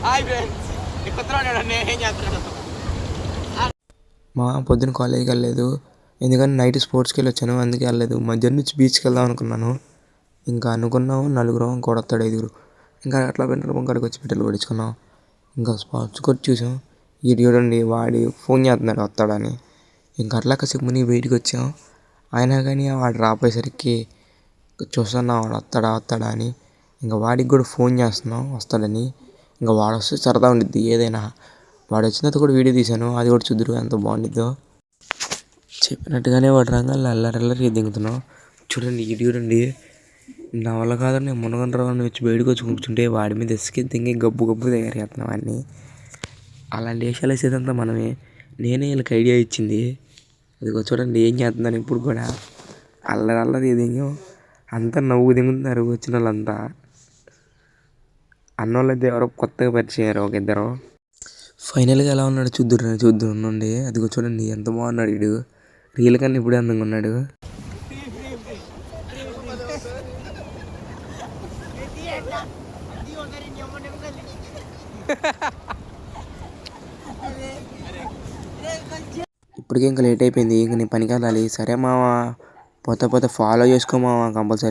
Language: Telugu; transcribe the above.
హాయ్ ఫ్రెండ్స్ కొత్తలో ఏం చేస్తున్నాడు మా పొద్దున్న కాలేజీకి వెళ్ళలేదు, ఎందుకంటే నైట్ స్పోర్ట్స్కి వెళ్ళి వచ్చాను, అందుకే వెళ్ళలేదు. మధ్యాహ్నం నుంచి బీచ్కి వెళ్దాం అనుకున్నాను. ఇంకా అనుకున్నాము నలుగురం కూడా వస్తాడు, 5 ఇంకా అట్లా పెట్రోల్ బంక్ కాడికి వచ్చి పెట్రోల్ కొట్టించుకున్నాం. ఇంకా స్పాట్స్ కొట్టి చూసాం. ఈ చూడండి వాడి ఫోన్ చేస్తున్నాడు వస్తాడని. ఇంకా అట్లా కాసేపు ముని బయటికి వచ్చాం. అయినా కానీ వాడు రాపోయేసరికి చూస్తున్నాం వాడు వస్తాడా అని. ఇంకా వాడికి కూడా ఫోన్ చేస్తున్నాం వస్తాడని. ఇంకా వాడు వస్తే సరదా ఉండిద్ది ఏదైనా. వాడు వచ్చిన తర్వాత కూడా వీడియో తీశాను, అది కూడా చూద్దురు ఎంత బాగుండిద్దో. చెప్పినట్టుగానే వాడు రంగాల్లో అల్లరి దిగుతున్నాం. చూడండి నా వల్ల కాదని నేను మునగండ్రాన్ని వచ్చి బయటకు వచ్చి కూర్చుంటే వాడి మీద ఇసుక తింగి గబ్బు తయారు చేస్తున్నాం వాడిని. అలాంటి వేషాలు వేసేదంతా మనమే. నేనే వీళ్ళకి ఐడియా ఇచ్చింది. అది చూడండి ఏం చేస్తుందని ఇప్పుడు కూడా అల్లరి దిగాం. అంతా నవ్వు దిగుతున్నారు వచ్చిన వాళ్ళంతా. అన్నోళ్ళు అయితే ఎవరో కొత్తగా పరిచయారు ఒక ఇద్దరు. ఫైనల్గా ఎలా ఉన్నాడు చూద్దురుండి. అది చూడండి ఎంత బాగున్నాడు వీడు. రియల్ కన్నా ఇప్పుడే అందంగా ఉన్నాడు. ఇప్పటికే ఇంకా లేట్ అయిపోయింది, ఇంక నేను పనికి వెళ్ళాలి. సరే మావా, పోతే ఫాలో చేసుకో మావా కంపల్సరీ.